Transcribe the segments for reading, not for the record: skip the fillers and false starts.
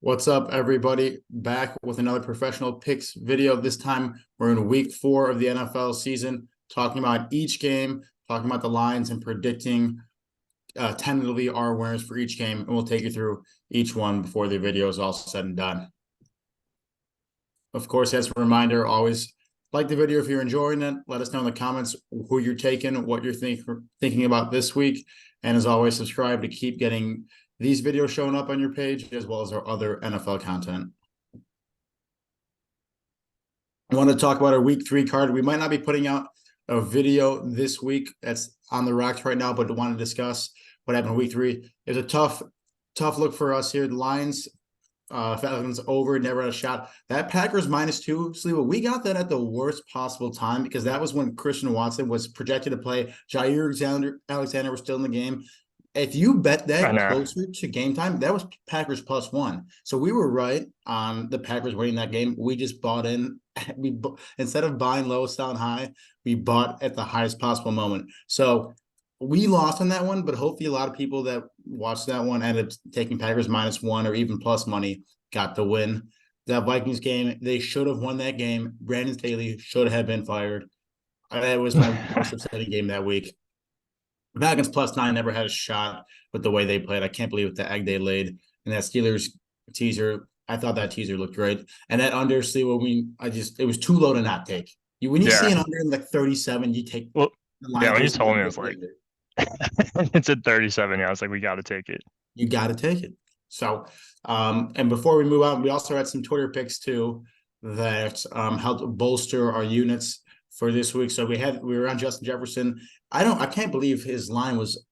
What's up, everybody? Back with another professional picks video. This time we're in week 4 of the NFL season, talking about each game, talking about the lines, and predicting tentatively our winners for each game. And we'll take you through each one before the video is all said and done. Of course, as a reminder, always like the video if you're enjoying it. Let us know in the comments who you're taking, what you're thinking about this week. And as always, subscribe to keep getting these videos showing up on your page, as well as our other NFL content. I want to talk about our week 3 card. We might not be putting out a video this week that's on the rocks right now, but I want to discuss what happened in week 3. It was a tough look for us here. The Lions, Falcons over, never had a shot. That Packers -2, Sliwa, we got that at the worst possible time because that was when Christian Watson was projected to play. Jair Alexander was still in the game. If you bet that closer to game time, that was Packers +1. So we were right on the Packers winning that game. We just bought in. Instead of buying low, selling high, we bought at the highest possible moment. So we lost on that one, but hopefully a lot of people that watched that one ended up taking Packers -1 or even plus money, got the win. That Vikings game, they should have won that game. Brandon Staley should have been fired. That was my most upsetting game that week. Falcons +9 never had a shot with the way they played. I can't believe the egg they laid. And that Steelers teaser, I thought that teaser looked great. And that under, it was too low to not take. When you see an under in like 37, you take. Well, yeah, when you told me, it was like, it's at 37. Yeah, I was like, we got to take it. You got to take it. So, and before we move on, we also had some Twitter picks too that helped bolster our units for this week. So we were on Justin Jefferson. I can't believe his line was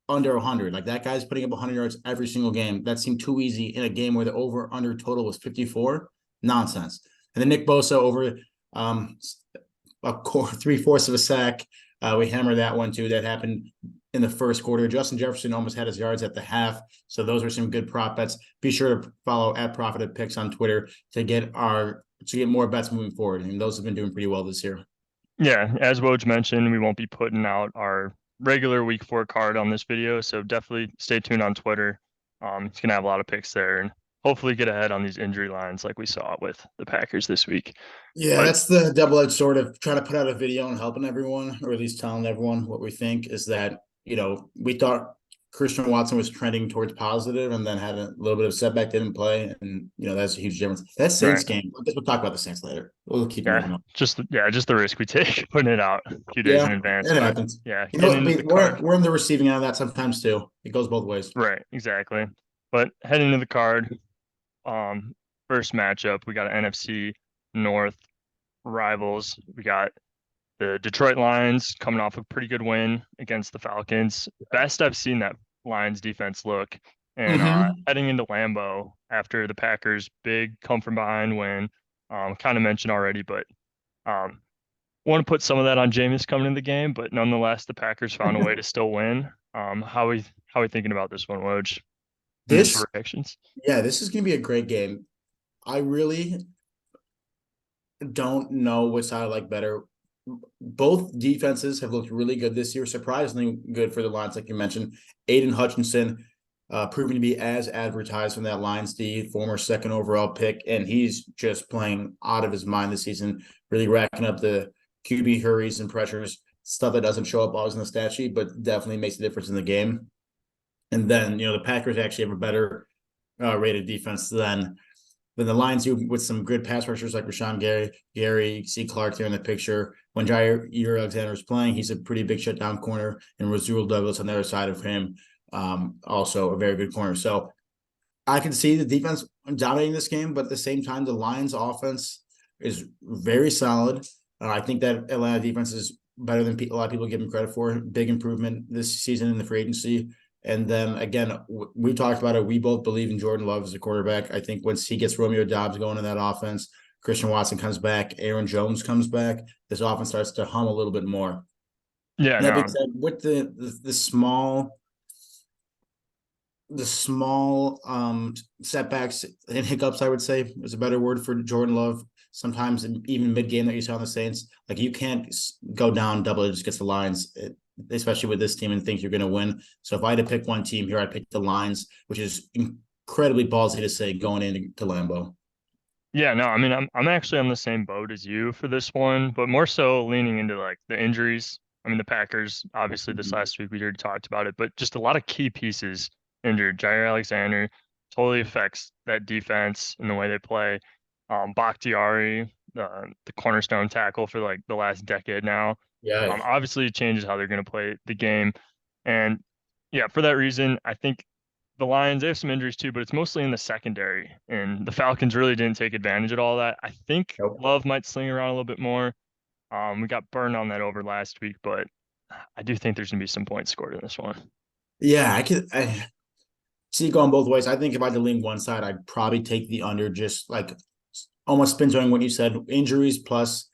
under 100. Like, that guy's putting up 100 yards every single game. That seemed too easy in a game where the over under total was 54. Nonsense. And then Nick Bosa over 3/4 of a sack. We hammered that one too. That happened in the first quarter. Justin Jefferson almost had his yards at the half. So those were some good prop bets. Be sure to follow @ProfitedPicks on Twitter to get more bets moving forward. And those have been doing pretty well this year. Yeah, as Woj mentioned, we won't be putting out our regular week 4 card on this video, so definitely stay tuned on Twitter. He's gonna have a lot of picks there and hopefully get ahead on these injury lines like we saw with the Packers this week. Yeah, that's the double-edged sword of trying to put out a video and helping everyone, or at least telling everyone what we think, is that, we thought Christian Watson was trending towards positive and then had a little bit of setback, didn't play. And, that's a huge difference. That Saints game, I guess we'll talk about the Saints later. We'll keep moving on. Just the risk we take putting it out a few days in advance. It happens. Yeah. We're in the receiving end of that sometimes too. It goes both ways. Right, exactly. But heading to the card, first matchup, we got an NFC North rivals. We got the Detroit Lions coming off a pretty good win against the Falcons. Best I've seen that Lions defense look. And heading into Lambeau after the Packers' big come from behind win, kind of mentioned already, but want to put some of that on Jameis coming into the game. But nonetheless, the Packers found a way to still win. How are we thinking about this one, Woj? This predictions? Yeah, this is going to be a great game. I really don't know which side I like better. Both defenses have looked really good this year, surprisingly good for the Lions, like you mentioned. Aiden Hutchinson proving to be as advertised from that Lions D, former 2nd overall pick, and he's just playing out of his mind this season, really racking up the QB hurries and pressures, stuff that doesn't show up always in the stat sheet, but definitely makes a difference in the game. And then, the Packers actually have a better rated defense than the Lions do, with some good pass rushers like Rashawn Gary, C. Clark there in the picture. When Jair Alexander is playing, he's a pretty big shutdown corner, and Rasul Douglas on the other side of him, also a very good corner. So I can see the defense dominating this game, but at the same time, the Lions offense is very solid. I think that Atlanta defense is better than a lot of people give them credit for. Big improvement this season in the free agency. And then, again, we talked about it. We both believe in Jordan Love as a quarterback. I think once he gets Romeo Doubs going in that offense, Christian Watson comes back, Aaron Jones comes back, this offense starts to hum a little bit more. Yeah. That being said, with the small setbacks and hiccups, I would say is a better word for Jordan Love. Sometimes even mid-game that you saw on the Saints, like, you can't go down double digits against the Lions. Especially with this team, and think you're going to win. So if I had to pick one team here, I'd pick the Lions, which is incredibly ballsy to say going into Lambeau. Yeah, no, I mean, I'm actually on the same boat as you for this one, but more so leaning into like the injuries. I mean, the Packers, obviously this Mhm. last week we already talked about it, but just a lot of key pieces injured. Jair Alexander totally affects that defense and the way they play. Bakhtiari, the cornerstone tackle for like the last decade now, Yeah, obviously it changes how they're going to play the game. And yeah, for that reason, I think the Lions, they have some injuries too, but it's mostly in the secondary. And the Falcons really didn't take advantage of all that. I think nope. Love might sling around a little bit more. We got burned on that over last week, but I do think there's going to be some points scored in this one. Yeah, I see it going both ways. I think if I had to lean one side, I'd probably take the under, just like almost spin joining what you said. Injuries plus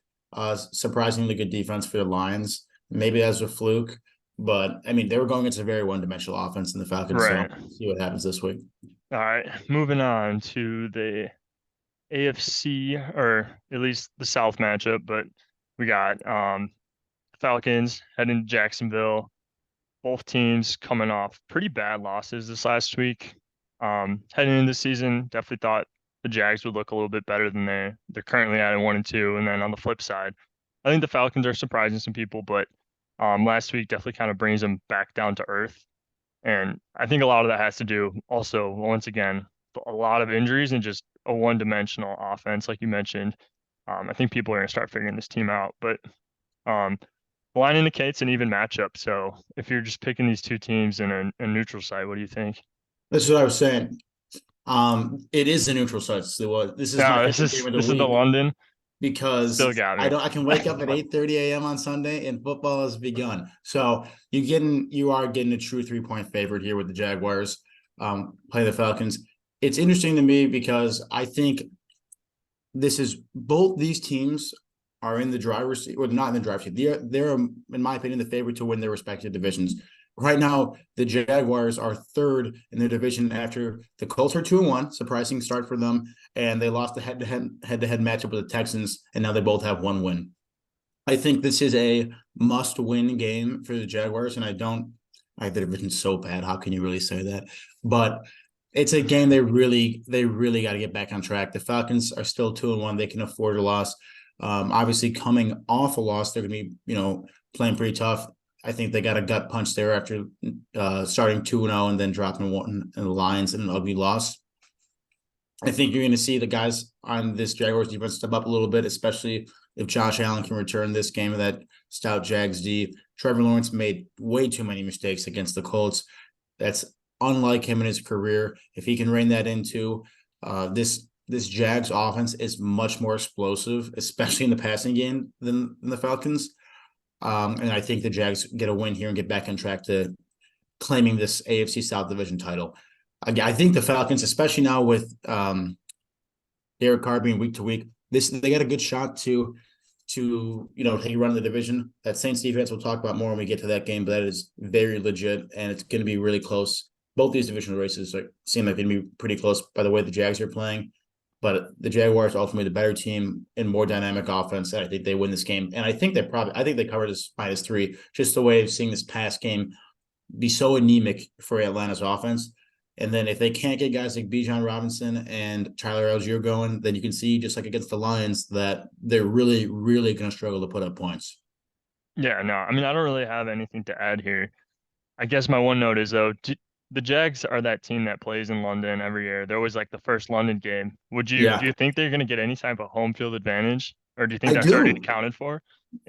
surprisingly good defense for the Lions. Maybe that's a fluke, but I mean they were going against a very one-dimensional offense in the Falcons. So Right. see what happens this week. All right. Moving on to the AFC, or at least the South matchup, but we got Falcons heading to Jacksonville. Both teams coming off pretty bad losses this last week. Heading into the season, definitely thought the Jags would look a little bit better than they're currently at 1-2. And then on the flip side, I think the Falcons are surprising some people, but last week definitely kind of brings them back down to earth. And I think a lot of that has to do also, once again, a lot of injuries and just a one-dimensional offense, like you mentioned. I think people are going to start figuring this team out, but um, the line indicates an even matchup. So if you're just picking these two teams in a neutral site, what do you think? This is what I was saying. It is a neutral site. So this is my No, favorite game of the this is the week London. Still because got I me. don't I can wake up at 8:30 a.m. on Sunday and football has begun. So you are getting a true 3-point favorite here with the Jaguars play the Falcons. It's interesting to me because I think this is both these teams are in the driver's seat, or not in the driver's seat. They're in my opinion the favorite to win their respective divisions. Right now, the Jaguars are third in their division after the Colts are 2-1, surprising start for them, and they lost the head-to-head matchup with the Texans, and now they both have one win. I think this is a must-win game for the Jaguars, and I don't. The division's so bad. How can you really say that? But it's a game they really got to get back on track. The Falcons are still 2-1. They can afford a loss. Obviously, coming off a loss, they're going to be playing pretty tough. I think they got a gut punch there after starting 2-0 and then dropping one in the Lions in an ugly loss. I think you're going to see the guys on this Jaguars defense step up a little bit, especially if Josh Allen can return this game of that stout Jags D. Trevor Lawrence made way too many mistakes against the Colts. That's unlike him in his career. If he can rein that into this Jags offense is much more explosive, especially in the passing game than the Falcons. And I think the Jags get a win here and get back on track to claiming this AFC South Division title. I think the Falcons, especially now with Derek Carr being week to week, they got a good shot to take a run in the division. That Saints defense we'll talk about more when we get to that game, but that is very legit and it's going to be really close. Both these divisional races seem like they're going to be pretty close by the way the Jags are playing. But the Jaguars are ultimately the better team and more dynamic offense. And I think they win this game. And I think they covered this -3. Just the way of seeing this past game be so anemic for Atlanta's offense. And then if they can't get guys like Bijan Robinson and Tyler Algier going, then you can see just like against the Lions that they're really, really going to struggle to put up points. Yeah, no, I mean, I don't really have anything to add here. I guess my one note is though, the Jags are that team that plays in London every year. They're always like the first London game. Do Yeah, you think they're going to get any type of home field advantage, or do you think I that's already do. accounted for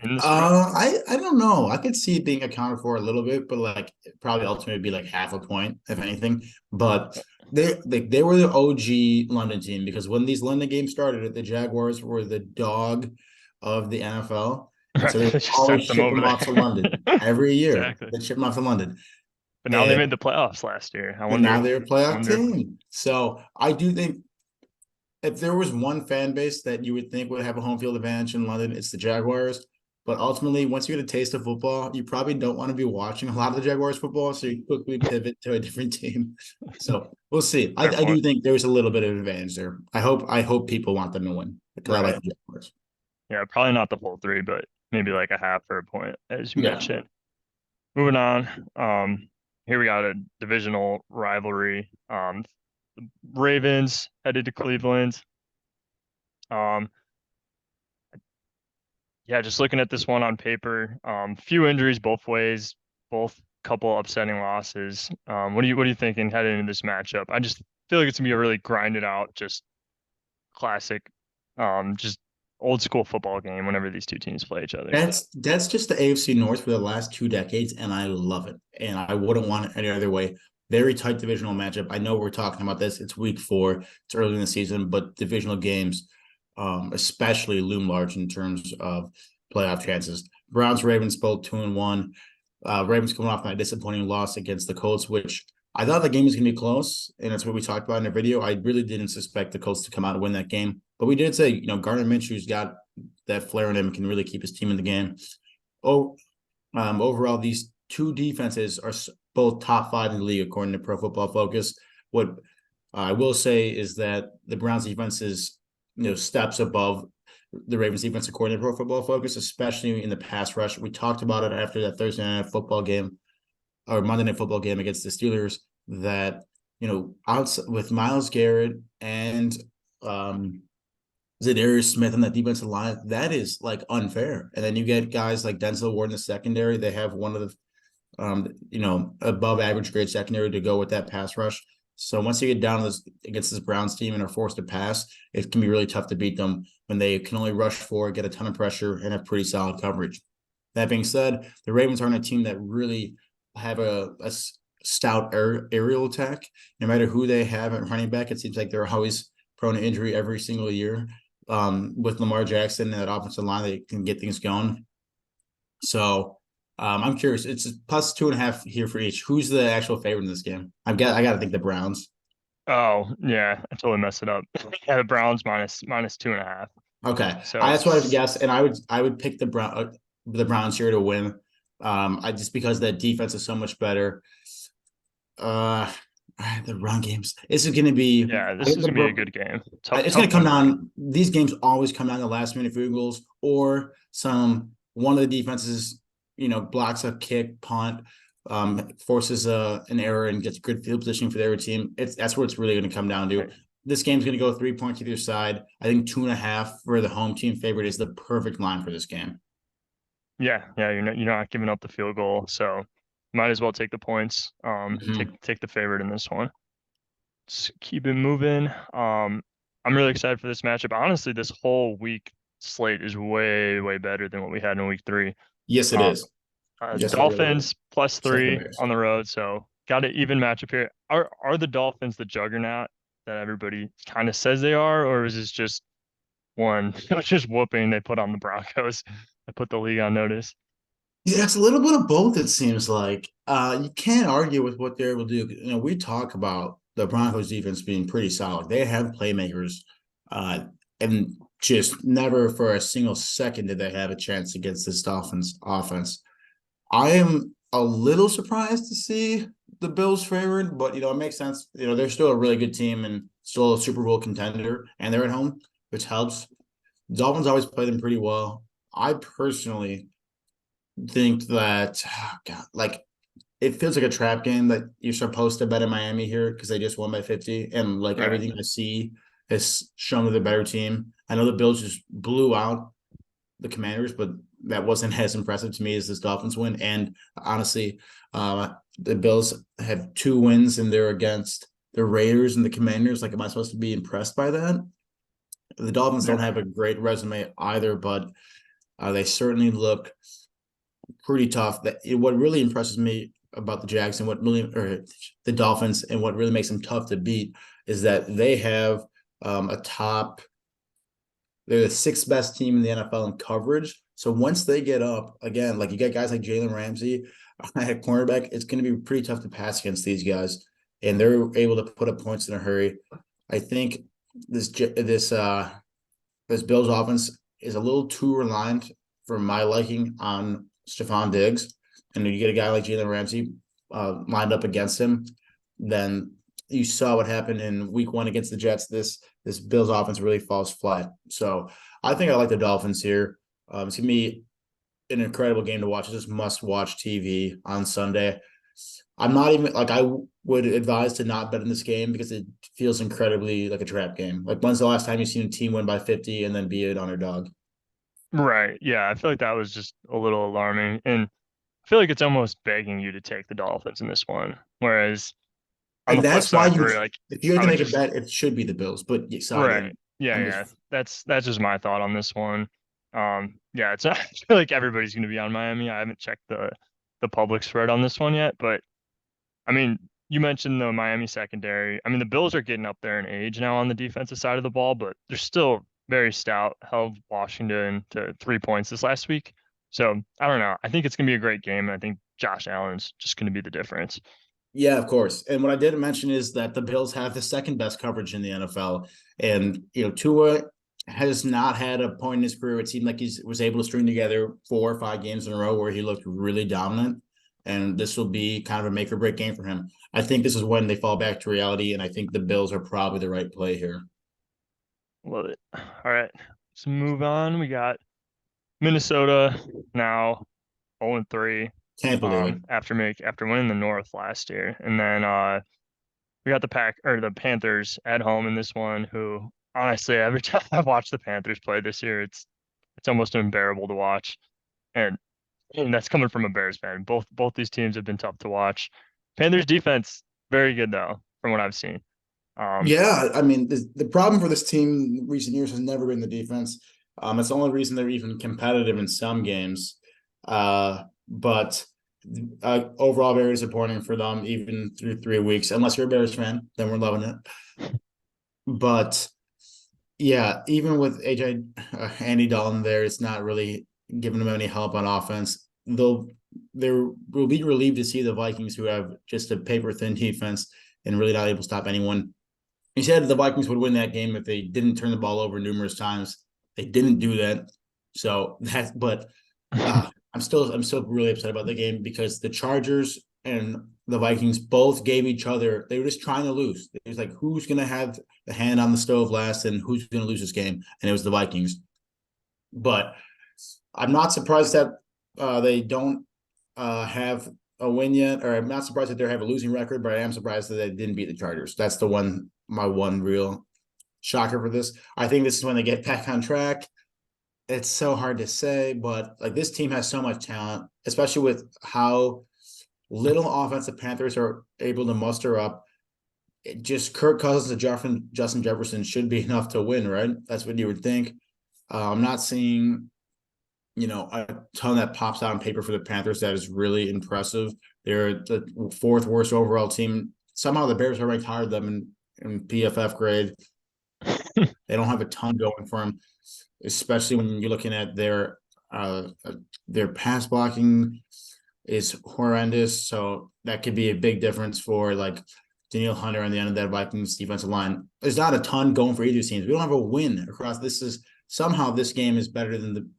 in the spread? I don't know. I could see it being accounted for a little bit, but like probably ultimately be like half a point, if anything. But they were the OG London team because when these London games started, the Jaguars were the dog of the NFL, and Right, so they they just always sent them ship over them off to London there. every year. Exactly. They ship them off to London, But now they made and the playoffs last year. and now they're a I playoff wonder if team. So I do think if there was one fan base that you would think would have a home field advantage in London, it's the Jaguars. But ultimately, once you get a taste of football, you probably don't want to be watching a lot of the Jaguars football, so you quickly pivot to a different team. So we'll see. I, fair I do point. think there's a little bit of advantage there. I hope people want them to win because I like Right. the Jaguars. Yeah, probably not the full three, but maybe like a half or a point, as you Yeah. mentioned. Moving on. Here we got a divisional rivalry. Ravens headed to Cleveland. Um, yeah, just looking at this one on paper, few injuries both ways, both couple upsetting losses. What are you thinking heading into this matchup? I just feel like it's gonna be a really grinded out, just classic, just old school football game whenever these two teams play each other. That's just the AFC North for the last 2 decades, and I love it. And I wouldn't want it any other way. Very tight divisional matchup. I know we're talking about this. It's week 4. It's early in the season, but divisional games, especially loom large in terms of playoff chances. Browns, Ravens, both 2-1. Ravens coming off my disappointing loss against the Colts, which I thought the game was going to be close, and that's what we talked about in the video. I really didn't suspect the Colts to come out and win that game, but we did say, Gardner Minshew's got that flair in him, can really keep his team in the game. Overall, these two defenses are both top 5 in the league according to Pro Football Focus. What I will say is that the Browns defense is, steps above the Ravens defense according to Pro Football Focus, especially in the pass rush. We talked about it after that Thursday night football game or Monday Night Football game against the Steelers that, with Myles Garrett and Zadarius Smith on that defensive line, that is like unfair. And then you get guys like Denzel Ward in the secondary. They have one of the, above average grade secondary to go with that pass rush. So once you get down against this Browns team and are forced to pass, it can be really tough to beat them when they can only rush forward, get a ton of pressure, and have pretty solid coverage. That being said, the Ravens aren't a team that really have a stout aerial attack. No matter who they have at running back, it seems like they're always prone to injury every single year. With Lamar Jackson and that offensive line, they can get things going. So I'm curious. It's plus 2.5 here for each. Who's the actual favorite in this game? I got to think the Browns. Oh yeah, I totally messed it up. Yeah, the Browns minus 2.5. Okay, So that's what I would guess, and I would pick the Browns here to win. I just because that defense is so much better. The run games. This is going to be. Yeah, this is gonna be a good game. It's going to come down. These games always come down to last minute field goals or one of the defenses, blocks a kick, punt, forces an error and gets good field positioning for their team. That's what it's really going to come down to. Right. This game's going to go 3 points either side. I think 2.5 for the home team favorite is the perfect line for this game. Yeah, you're not giving up the field goal, so might as well take the points. Take the favorite in this one. Let's keep it moving. I'm really excited for this matchup. Honestly, this whole week slate is way, way better than what we had in week 3. Yes, it is. Yes, Dolphins +3 on the road, so got an even matchup here. Are the Dolphins the juggernaut that everybody kind of says they are, or is this just one just whooping they put on the Broncos that put the league on notice? Yeah, it's a little bit of both, it seems like. You can't argue with what they're able to do. We talk about the Broncos defense being pretty solid. They have playmakers, and just never for a single second did they have a chance against this Dolphins offense. I am a little surprised to see the Bills favored, but it makes sense. They're still a really good team and still a Super Bowl contender, and they're at home, which helps. Dolphins always play them pretty well. I personally think that it feels like a trap game that you're supposed to bet in Miami here because they just won by 50, and right. Everything I see has shown they're the better team. I know the Bills just blew out the Commanders, but that wasn't as impressive to me as this Dolphins win. And honestly, the Bills have 2 wins and they're against the Raiders and the Commanders. Am I supposed to be impressed by that? The Dolphins don't have a great resume either, but they certainly look pretty tough. What really impresses me about the Jags and the Dolphins and what really makes them tough to beat is that they have they're the 6th best team in the NFL in coverage. So once they get up, again, you get guys like Jalen Ramsey at cornerback, it's going to be pretty tough to pass against these guys. And they're able to put up points in a hurry. I think this Bills offense is a little too reliant for my liking on Stephon Diggs. And when you get a guy like Jalen Ramsey lined up against him, then you saw what happened in week 1 against the Jets. This Bills offense really falls flat. So I think I like the Dolphins here. It's going to be an incredible game to watch. It's just must-watch TV on Sunday. I'm not even like would advise to not bet in this game because it feels incredibly like a trap game. Like when's the last time you've seen a team win by 50 and then be an underdog? Right. Yeah, I feel like that was just a little alarming. And I feel like it's almost begging you to take the Dolphins in this one. Whereas on And the flip that's why side, for like if you have I to would make a just bet, it should be the Bills. But sorry, right. Yeah, I'm yeah. just That's just my thought on this one. Yeah, it's I feel like everybody's gonna be on Miami. I haven't checked the public spread on this one yet, but I mean, you mentioned the Miami secondary. I mean, the Bills are getting up there in age now on the defensive side of the ball, but they're still very stout. Held Washington to 3 points this last week. So I don't know. I think it's gonna be a great game, and I think Josh Allen's just gonna be the difference. yeah, of course. And what I didn't mention is that the Bills have the second best coverage in the NFL. And Tua has not had a point in his career. It seemed like he was able to string together 4 or 5 games in a row where he looked really dominant. And this will be kind of a make or break game for him. I think this is when they fall back to reality, and I think the Bills are probably the right play here. Love it. All right, let's move on. We got Minnesota now 0-3 Can't believe it. after winning the North last year. And then we got the Panthers at home in this one, who honestly every time I've watched the Panthers play this year, it's almost unbearable to watch. And that's coming from a Bears fan. Both these teams have been tough to watch. Panthers defense very good though, from what I've seen. Um, Yeah, I mean, the problem for this team in recent years has never been the defense. It's the only reason they're even competitive in some games. But overall, very disappointing for them, even through 3 weeks. Unless you're a Bears fan, then we're loving it. But yeah, even with AJ Andy Dalton there, it's not really giving them any help on offense. They will be relieved to see the Vikings, who have just a paper thin defense and really not able to stop anyone. He said the Vikings would win that game if they didn't turn the ball over numerous times. They didn't do that. So that's but I'm still really upset about the game because the Chargers and the Vikings both gave each other, they were just trying to lose. It was like who's gonna have the hand on the stove last and who's gonna lose this game? And it was the Vikings. But I'm not surprised that they don't have a win yet, or I'm not surprised that they have a losing record, but I am surprised that they didn't beat the Chargers. That's my one real shocker for this. I think this is when they get back on track. It's so hard to say, but like this team has so much talent, especially with how little offense the Panthers are able to muster up. Just Kirk Cousins and Justin Jefferson should be enough to win, right? That's what you would think. I'm not seeing a ton that pops out on paper for the Panthers that is really impressive. They're the fourth worst overall team. Somehow the Bears are ranked higher than them in PFF grade. They don't have a ton going for them, especially when you're looking at their pass blocking is horrendous. So that could be a big difference for like Daniel Hunter on the end of that Vikings defensive line. There's not a ton going for either teams. We don't have a win across. This game is better than the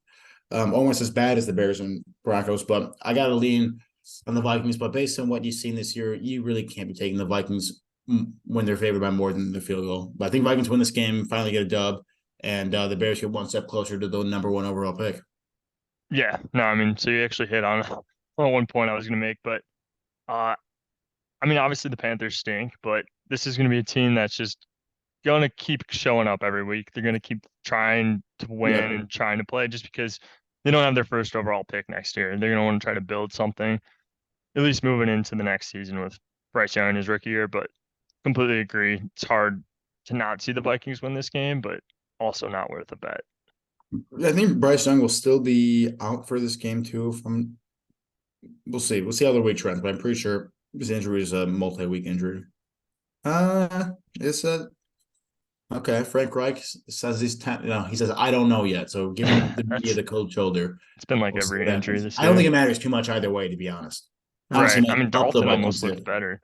almost as bad as the Bears and Broncos, but I got to lean on the Vikings. But based on what you've seen this year, you really can't be taking the Vikings when they're favored by more than the field goal. But I think Vikings win this game, finally get a dub, and the Bears get one step closer to the number one overall pick. yeah, no, I mean, so you actually hit on one point I was going to make, but uh, I mean, obviously the Panthers stink, but this is going to be a team that's just going to keep showing up every week. They're going to keep trying to win Yeah. and trying to play just because they don't have their first overall pick next year. They're going to want to try to build something, at least moving into the next season with Bryce Young in his rookie year. But completely agree. It's hard to not see the Vikings win this game, but also not worth a bet. I think Bryce Young will still be out for this game too. We'll see. We'll see how the week trends, but I'm pretty sure his injury is a multi-week injury. It's a Okay, Frank Reich says he's 10. No, he says I don't know yet. So giving the media That's the cold shoulder. it's been like We'll see every what injury happens. this I don't year. think it matters too much either way, to be honest. Honestly, Right. I man, mean, help the Dalton almost Vikings looked here. better.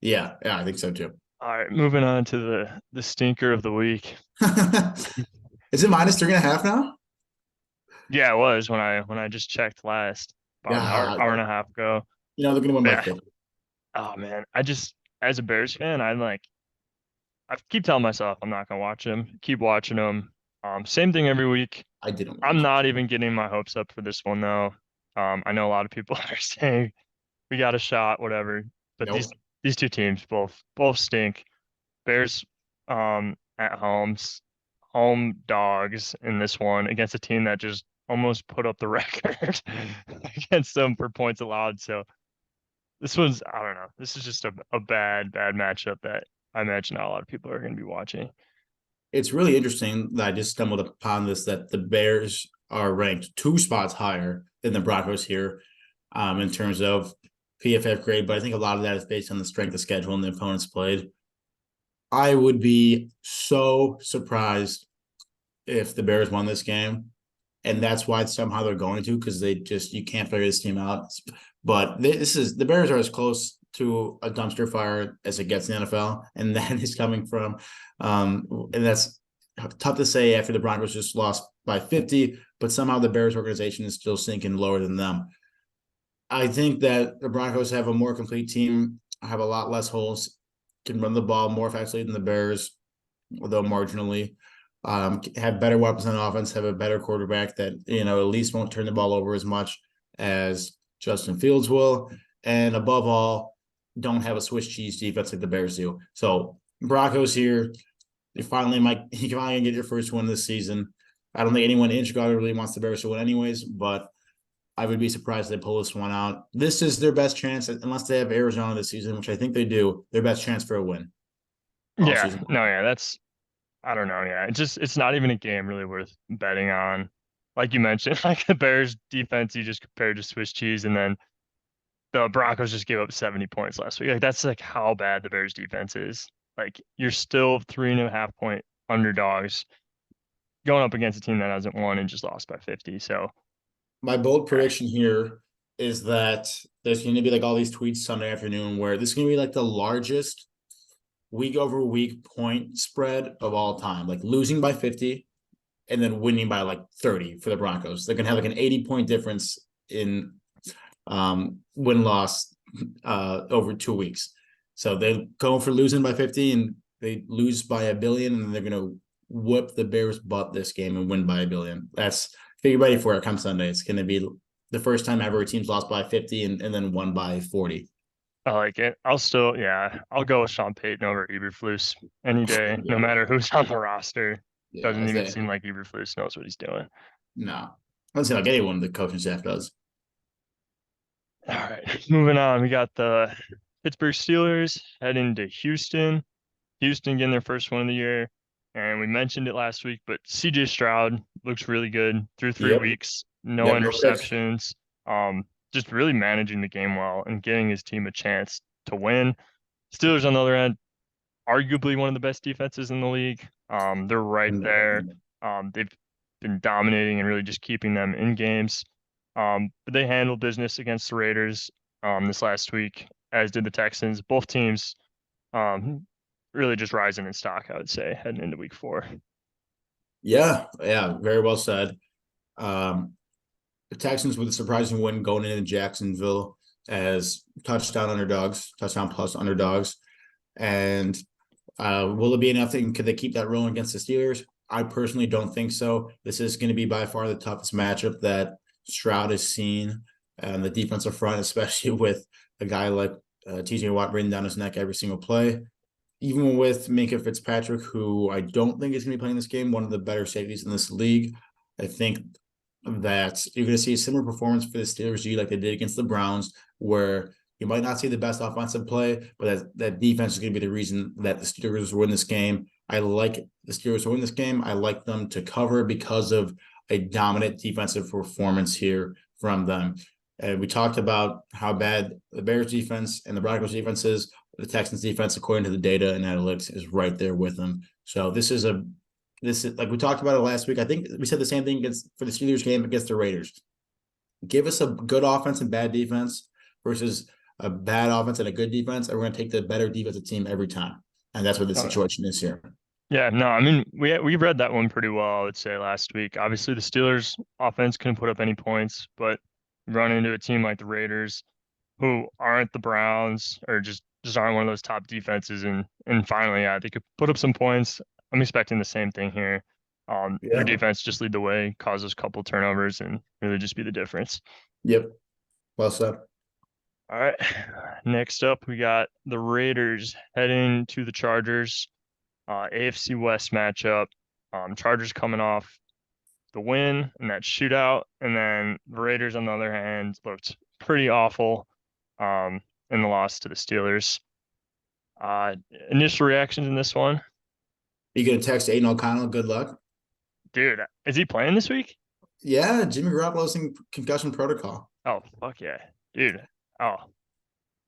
Yeah, I think so too. All right, moving on to the stinker of the week. Is it minus 3.5 now? Yeah, it was when I just checked last about an hour Yeah, hour and a half ago. they're gonna win by Yeah. 50. Oh man, I just as a Bears fan, I keep telling myself I'm not gonna watch them. Keep watching them. Same thing every week. I didn't I'm watch it. not even getting my hopes up for this one though. I know a lot of people are saying we got a shot, whatever. But these Nope. these two teams both stink. Bears at home dogs in this one against a team that just almost put up the record against them for points allowed. So this one's, I don't know. This is just a bad matchup that I imagine not a lot of people are going to be watching. It's really interesting that I just stumbled upon this, that the Bears are ranked 2 spots higher than the Broncos here, in terms of PFF grade. But I think a lot of that is based on the strength of schedule and the opponents played. I would be so surprised if the Bears won this game. And that's why somehow they're going to, because you can't figure this team out. But the Bears are as close to a dumpster fire as it gets in the NFL, and that is coming from, and that's tough to say after the Broncos just lost by 50, but somehow the Bears organization is still sinking lower than them. I think that the Broncos have a more complete team, have a lot less holes, can run the ball more effectively than the Bears, although marginally. Have better weapons on offense, have a better quarterback that, at least won't turn the ball over as much as Justin Fields will. And above all, don't have a Swiss cheese defense like the Bears do. So Broncos here, you finally get your first win this season. I don't think anyone in Chicago really wants the Bears to win anyways, but I would be surprised if they pull this one out. This is their best chance, unless they have Arizona this season, which I think they do, their best chance for a win all Yeah, season. no, yeah, I don't know. Yeah, it's not even a game really worth betting on. Like you mentioned, like the Bears defense, you just compared to Swiss cheese, and then the Broncos just gave up 70 points last week. Like that's like how bad the Bears defense is. Like you're still 3.5 point underdogs going up against a team that hasn't won and just lost by 50. So My bold prediction here is that there's going to be like all these tweets Sunday afternoon where this is going to be like the largest week over week point spread of all time, like losing by 50 and then winning by like 30 for the Broncos. They're going to have like an 80-point difference in win loss over 2 weeks. So they go for losing by 50 and they lose by a billion, and they're going to whip the Bears' butt this game and win by a billion. That's get ready for it come Sunday. It's going to be the first time ever a team's lost by 50 and then won by 40. I like it. I'll go with Sean Payton over Eberflus any day, no Yeah, matter who's on the roster. yeah. Doesn't even seem like Eberflus knows what he's doing. No, I don't see like anyone the coaching staff does. All right, moving on. We got the Pittsburgh Steelers heading to Houston. Houston getting their first one of the year. And we mentioned it last week, but CJ Stroud looks really good through 3 weeks, no Yep, no picks. interceptions. Just really managing the game well and giving his team a chance to win. Steelers on the other end, arguably one of the best defenses in the league. They're right there. They've been dominating and really just keeping them in games. But they handled business against the Raiders this last week, as did the Texans. Both teams really just rising in stock, I would say, heading into week 4. Yeah, very well said. The Texans with a surprising win going into Jacksonville as touchdown plus underdogs. And will it be enough? Could they keep that rolling against the Steelers? I personally don't think so. This is going to be by far the toughest matchup that Stroud has seen on the defensive front, especially with a guy like TJ Watt breathing down his neck every single play. Even with Minkah Fitzpatrick, who I don't think is going to be playing this game, one of the better safeties in this league, I think that you're going to see a similar performance for the Steelers G like they did against the Browns, where you might not see the best offensive play, but that defense is going to be the reason that the Steelers win this game. I like the Steelers to win this game. I like them to cover because of a dominant defensive performance here from them. And we talked about how bad the Bears defense and the Broncos defense is. The Texans defense, according to the data and analytics, is right there with them. So this is like we talked about it last week. I think we said the same thing for the Steelers game against the Raiders. Give us a good offense and bad defense versus a bad offense and a good defense, and we're going to take the better defensive team every time. And that's what the situation is here. Yeah, no, I mean we read that one pretty well, I would say, last week. Obviously, the Steelers offense couldn't put up any points, but run into a team like the Raiders, who aren't the Browns or just aren't one of those top defenses, and finally, yeah, they could put up some points. I'm expecting the same thing here. Their defense just lead the way, cause us a couple turnovers, and really just be the difference. Yep. Well said. All right. Next up, we got the Raiders heading to the Chargers. AFC West matchup. Chargers coming off the win in that shootout, and then the Raiders, on the other hand, looked pretty awful in the loss to the Steelers. Uh, Initial reactions in this one, You gonna text Aiden O'Connell? Good luck. dude. Is he playing this week? Yeah, Jimmy Garoppolo's in concussion protocol. Oh, fuck yeah, dude. Oh,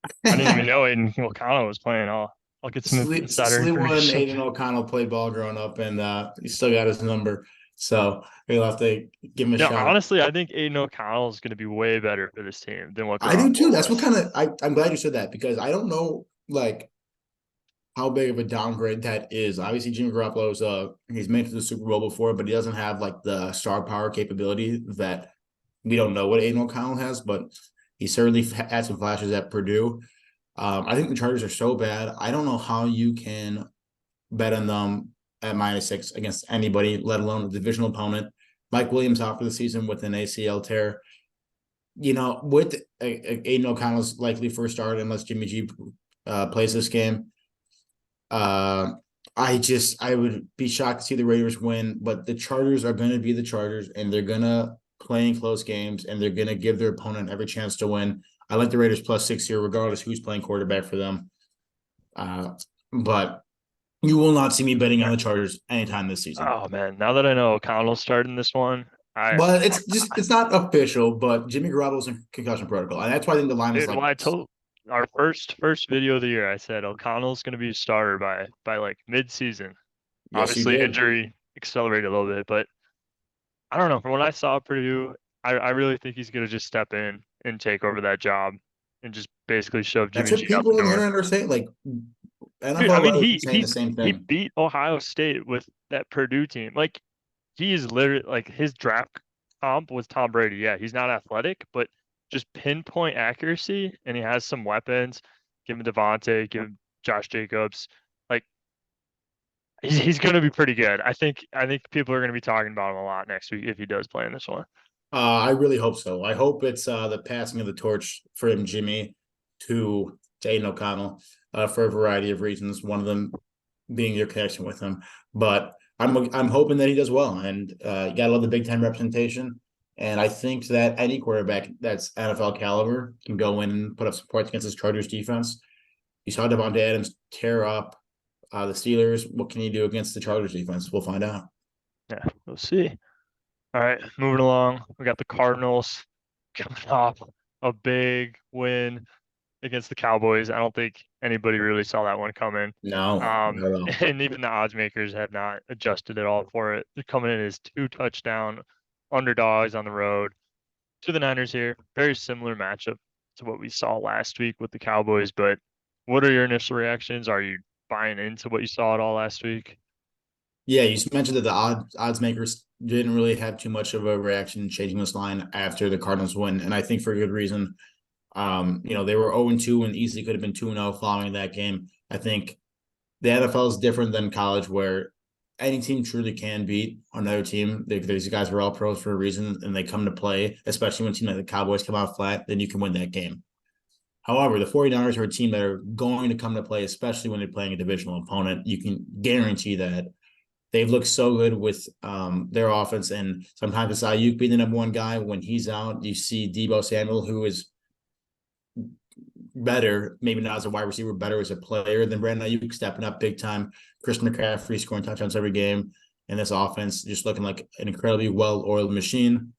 I didn't even know Aiden O'Connell was playing. I'll get some insider Sleep one, information. Aiden O'Connell played ball growing up, and he still got his number. So we'll have to give him a No, shot. honestly, I think Aiden O'Connell is going to be way better for this team than what I do too. Garoppolo That's what was. kind of I'm glad you said that because I don't know like how big of a downgrade that is. Obviously, Jimmy Garoppolo's he's made it to the Super Bowl before, but he doesn't have like the star power capability that we don't know what Aiden O'Connell has, but he certainly had some flashes at Purdue. I think the Chargers are so bad. I don't know how you can bet on them at -6 against anybody, let alone a divisional opponent. Mike Williams out for the season with an ACL tear. With Aiden O'Connell's likely first start unless Jimmy G plays this game. I would be shocked to see the Raiders win, but the Chargers are going to be the Chargers, and they're going to play in close games, and they're going to give their opponent every chance to win. I like the Raiders +6 here, regardless who's playing quarterback for them. But you will not see me betting on the Chargers anytime this season. Oh man, now that I know O'Connell's starting this one, But it's not official, but Jimmy Garoppolo's in concussion protocol. And that's why I think the line is dude, like well, I told our first video of the year, I said O'Connell's going to be a starter by like mid-season. yes, you Obviously, did. injury accelerated a little bit, but I don't know. From what I saw at Purdue, I really think he's going to just step in and take over that job and just basically shove That's Jimmy what G out the people on the door. internet are saying. Like Dude, I NFL mean, writers are he saying the he same he thing. beat Ohio State with that Purdue team. Like he is literally like his draft comp was Tom Brady. Yeah, he's not athletic, but just pinpoint accuracy, and he has some weapons. Give him Devontae, give him Josh Jacobs. Like he's going to be pretty good. I think people are going to be talking about him a lot next week if he does play in this one. I really hope so. I hope it's the passing of the torch for him, Jimmy, to Aiden O'Connell, for a variety of reasons. One of them being your connection with him. But I'm hoping that he does well. And you gotta love the Big Ten representation. And I think that any quarterback that's NFL caliber can go in and put up some points against this Chargers defense. You saw Devontae Adams tear up the Steelers. What can he do against the Chargers defense? We'll find out. Yeah, we'll see. All right, moving along. We got the Cardinals coming off a big win against the Cowboys. I don't think anybody really saw that one coming. No, not at all. And even the odds makers have not adjusted at all for it. They're coming in as 2 touchdown underdogs on the road to the Niners here. Very similar matchup to what we saw last week with the Cowboys. But what are your initial reactions? Are you buying into what you saw at all last week? Yeah, you mentioned that the odds makers didn't really have too much of a reaction changing this line after the Cardinals win, and I think for a good reason. They were 0-2 and easily could have been 2-0 following that game. I think the NFL is different than college where any team truly can beat another team. These guys are all pros for a reason and they come to play, especially when teams like the Cowboys come out flat, then you can win that game. However, the 49ers are a team that are going to come to play, especially when they're playing a divisional opponent. You can guarantee that they've looked so good with their offense. And sometimes it's Ayuk being the number one guy. When he's out, you see Deebo Samuel, who is better, maybe not as a wide receiver, better as a player than Brandon Ayuk, stepping up big time. Christian McCaffrey scoring touchdowns every game, and this offense just looking like an incredibly well-oiled machine.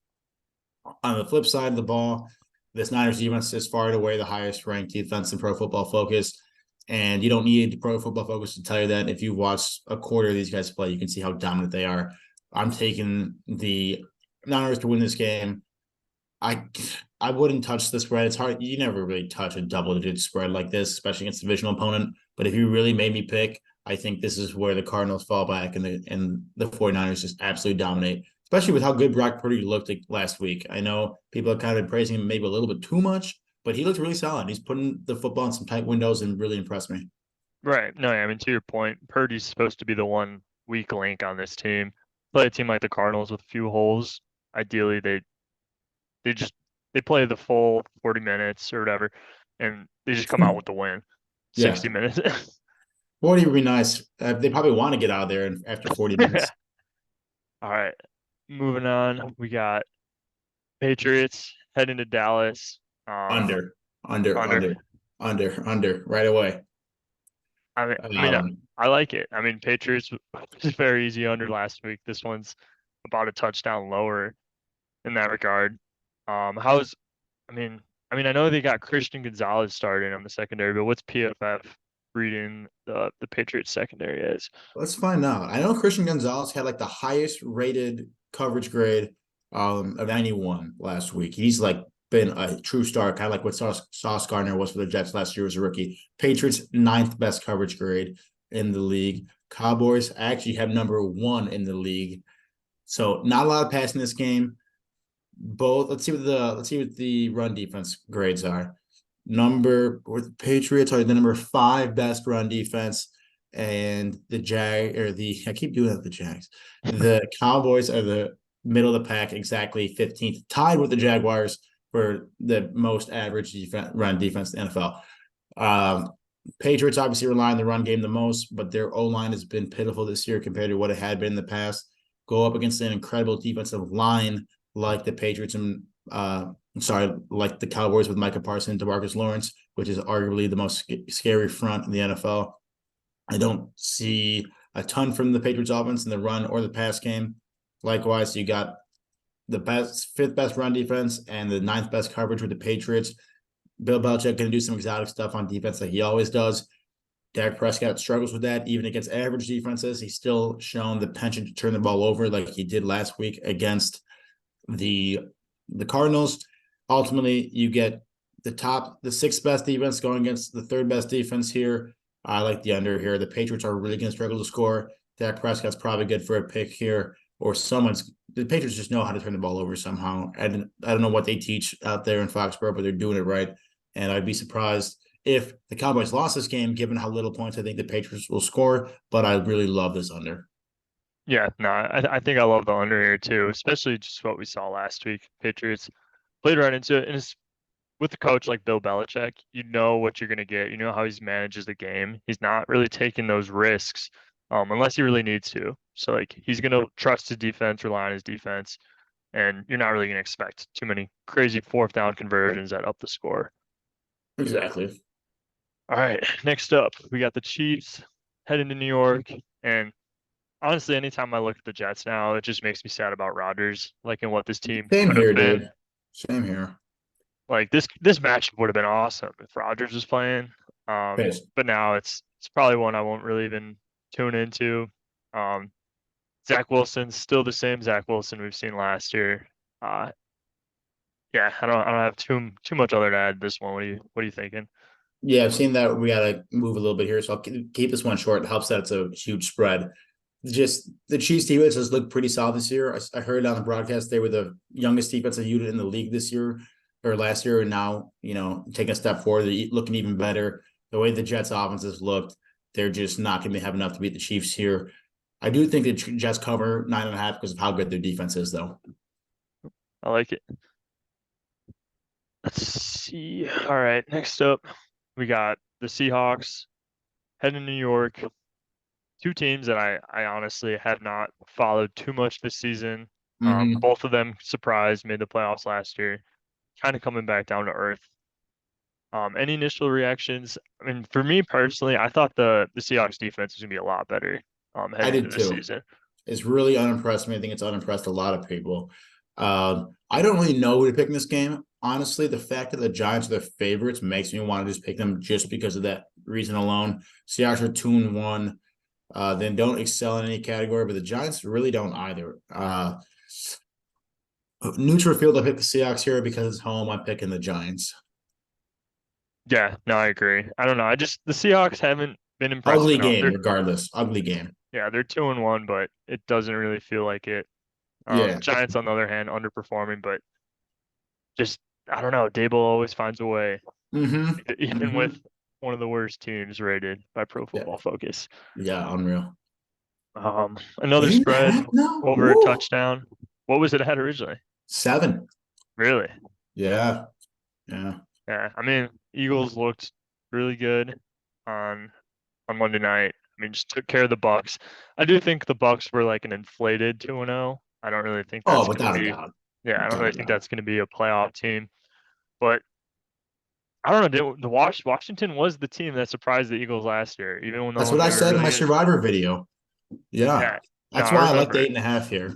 On the flip side of the ball, this Niners defense is far and away the highest ranked defense in Pro Football Focus. And you don't need Pro Football Focus to tell you that. If you watch a quarter of these guys play, you can see how dominant they are. I'm taking the Niners to win this game. I wouldn't touch the spread. It's hard. You never really touch a double-digit spread like this, especially against a divisional opponent. But if you really made me pick, I think this is where the Cardinals fall back and the 49ers just absolutely dominate, especially with how good Brock Purdy looked like last week. I know people have kind of been praising him maybe a little bit too much, but he looked really solid. He's putting the football in some tight windows and really impressed me. Right. No, I mean, to your point, Purdy's supposed to be the one weak link on this team. Play a team like the Cardinals with a few holes. Ideally, they just they play the full 40 minutes or whatever, and they just come out with the win. Yeah. 60 minutes. 40 would be nice. They probably want to get out of there after 40 minutes. All right, moving on. We got Patriots heading to Dallas. Under, under, Under. under, under right away. I mean, I like it. I mean, Patriots was very easy under last week. This one's about a touchdown lower in that regard. How's I mean, I know they got Christian Gonzalez starting on the secondary, but what's PFF reading the Patriots secondary as? Let's find out. I know Christian Gonzalez had like the highest rated coverage grade of anyone last week. He's like been a true star, kind of like what Sauce Gardner was for the Jets last year as a rookie. Patriots ninth best coverage grade in the league. Cowboys actually have number 1 in the league. So not a lot of passing this game. Let's see what the run defense grades are. The Patriots are the number 5 best run defense, and I keep doing that, the Jags. The Cowboys are the middle of the pack, exactly 15th, tied with the Jaguars for the most average run defense in the NFL. Patriots obviously rely on the run game the most, but their O-line has been pitiful this year compared to what it had been in the past. Go up against an incredible defensive line like the Patriots and like the Cowboys with Micah Parsons and DeMarcus Lawrence, which is arguably the most scary front in the NFL. I don't see a ton from the Patriots offense in the run or the pass game. Likewise, you got the 5th best run defense and the 9th best coverage with the Patriots. Bill Belichick going to do some exotic stuff on defense like he always does. Dak Prescott struggles with that even against average defenses. He's still shown the penchant to turn the ball over like he did last week against the Cardinals. Ultimately, you get the 6th best defense going against the 3rd best defense here. I like the under here. The Patriots are really going to struggle to score. Dak Prescott's probably good for a pick here, or the Patriots just know how to turn the ball over somehow. I don't know what they teach out there in Foxborough, but they're doing it right. And I'd be surprised if the Cowboys lost this game, given how little points I think the Patriots will score. But I really love this under. Yeah, no, I think I love the under here too, especially just what we saw last week. Patriots played right into it, and it's with a coach like Bill Belichick, you know what you're going to get. You know how he manages the game. He's not really taking those risks unless he really needs to. So, like, he's going to trust his defense, rely on his defense, and you're not really going to expect too many crazy 4th down conversions that up the score. Exactly. All right, next up, we got the Chiefs heading to New York. And honestly, anytime I look at the Jets now, it just makes me sad about Rodgers, like, and what this team Same could have here, been. dude. Same here. Like this match would have been awesome if Rodgers was playing. Pissed. But now it's probably one I won't really even tune into. Zach Wilson's still the same Zach Wilson we've seen last year. Yeah, I don't have too much other to add to this one. What are you thinking? Yeah, I've seen that we got to move a little bit here, so I'll keep this one short. It helps that it's a huge spread. Just the Chiefs defense has looked pretty solid this year. I heard on the broadcast they were the youngest defensive unit in the league this year or last year, and now taking a step forward, they're looking even better. The way the Jets' offense has looked, they're just not going to have enough to beat the Chiefs here. I do think the Jets cover 9.5 because of how good their defense is, though. I like it. Let's see. All right, next up, we got the Seahawks heading to New York. 2 teams that I honestly have not followed too much this season. Both of them surprised, made the playoffs last year, kind of coming back down to earth. Any initial reactions? I mean, for me personally, I thought the Seahawks defense was gonna be a lot better I heading into did the too. season. It's really unimpressed me. I think it's unimpressed a lot of people. I don't really know who to pick in this game. Honestly, the fact that the Giants are the favorites makes me want to just pick them just because of that reason alone. Seahawks are 2-1. Then don't excel in any category, but the Giants really don't either. Neutral field, I pick the Seahawks here because it's home. I'm picking the Giants. Yeah, no, I agree. I don't know. The Seahawks haven't been impressive Ugly enough. game, regardless. Ugly game. They're 2-1, but it doesn't really feel like it. Yeah. Giants, on the other hand, underperforming, but just I don't know. Dable always finds a way, even with one of the worst teams rated by Pro Football Focus. Yeah, unreal. Another 8.5 spread now? over a touchdown. What was it at originally? 7. Really? Yeah. Yeah. Yeah. I mean, Eagles looked really good on Monday night. I mean, just took care of the Bucks. I do think the Bucks were like an inflated 2-0. I don't really think Oh, that's going without to a be, doubt. yeah, I don't Without really a think doubt. that's going to be a playoff team. But I don't know. Washington was the team that surprised the Eagles last year, even That's though what I they were said in really my good. Survivor video. Yeah. Yeah, no, That's I why I like the remember. 8.5 here.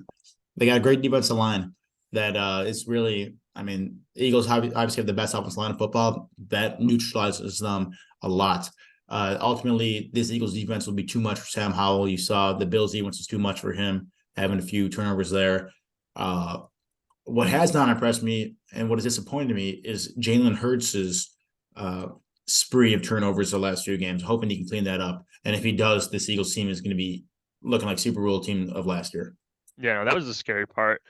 They got a great defensive line that is really, I mean, Eagles obviously have the best offensive line in football. That neutralizes them a lot. Ultimately, this Eagles defense will be too much for Sam Howell. You saw the Bills defense was too much for him, having a few turnovers there. What has not impressed me and what has disappointed me is Jalen Hurts's uh, spree of turnovers the last few games. Hoping he can clean that up. And if he does, this Eagles team is going to be looking like Super Bowl team of last year. Yeah, no, that was the scary part.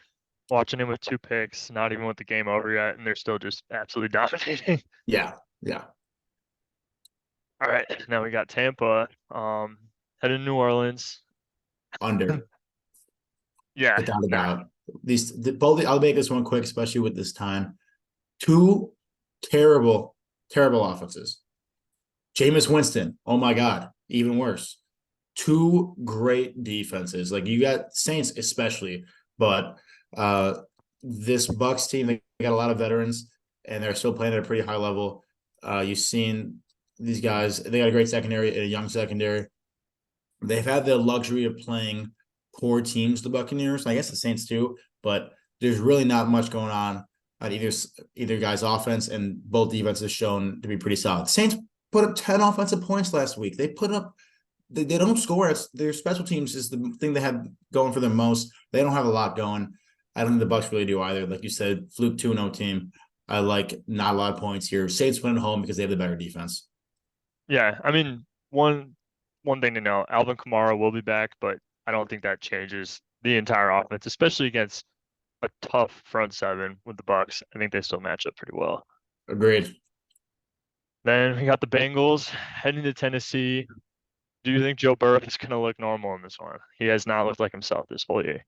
Watching him with 2 picks, not even with the game over yet, and they're still just absolutely dominating. Yeah, yeah. All right, now we got Tampa, headed to New Orleans. Under, Yeah, without a nah, doubt. Both. I'll make this one quick, especially with this time. Two terrible, terrible offenses. Jameis Winston. Oh my God, even worse. Two great defenses. Like you got Saints especially, but this Bucks team, they got a lot of veterans and they're still playing at a pretty high level. You've seen these guys, they got a great secondary and a young secondary. They've had the luxury of playing poor teams, the Buccaneers. I guess the Saints too, but there's really not much going on either guy's offense, and both defenses shown to be pretty solid. The Saints put up 10 offensive points last week. They don't score. Their special teams is the thing they have going for them most. They don't have a lot going. I don't think the Bucks really do either. Like you said, fluke 2-0 team. I like not a lot of points here. Saints win at home because they have the better defense. yeah. I mean, one thing to know, Alvin Kamara will be back, but I don't think that changes the entire offense, especially against a tough front seven with the Bucks. I think they still match up pretty well. Agreed. Then we got the Bengals heading to Tennessee. Do you think Joe Burrow is going to look normal in this one? He has not looked like himself this whole year.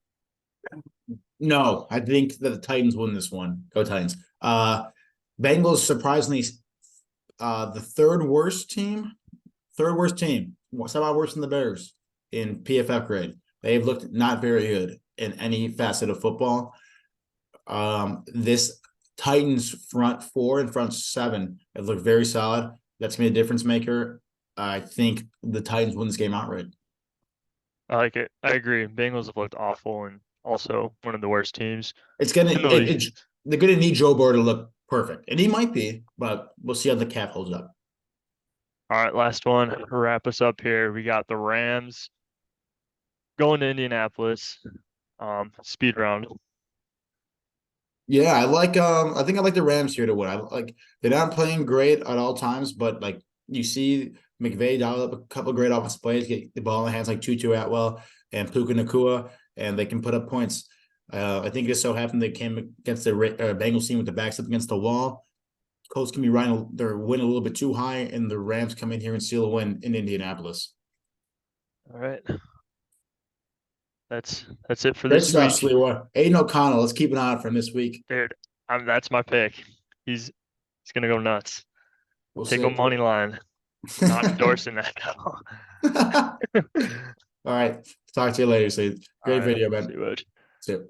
No, I think that the Titans win this one. Go Titans. Bengals surprisingly the third worst team. Third worst team. Somehow worse than the Bears in PFF grade. They've looked not very good in any facet of football. This Titans front four and front seven have looked very solid. That's gonna be a difference maker. I think the Titans win this game outright. I like it. I agree. Bengals have looked awful and also one of the worst teams It's gonna in the league. they're gonna need Joe Burrow to look perfect, and he might be, but we'll see how the calf holds up. All right, last one. Wrap us up here. We got the Rams going to Indianapolis. Speed round. Yeah, I think I like the Rams here to win. I like they're not playing great at all times, but like you see McVay dial up a couple of great offensive plays, get the ball in the hands like Tutu Atwell and Puka Nakua, and they can put up points. I think it just so happened they came against the Bengals team with the backs up against the wall. Colts can be riding their win a little bit too high, and the Rams come in here and steal a win in Indianapolis. All right. That's it for Great this stuff, week. Sliwa. Aiden O'Connell. Let's keep an eye out for him this week. Dude, that's my pick. He's gonna go nuts. We'll Take a see. money line. Not endorsing that though. All right. Talk to you later. So All great right. video, See man. you, Bud. See you.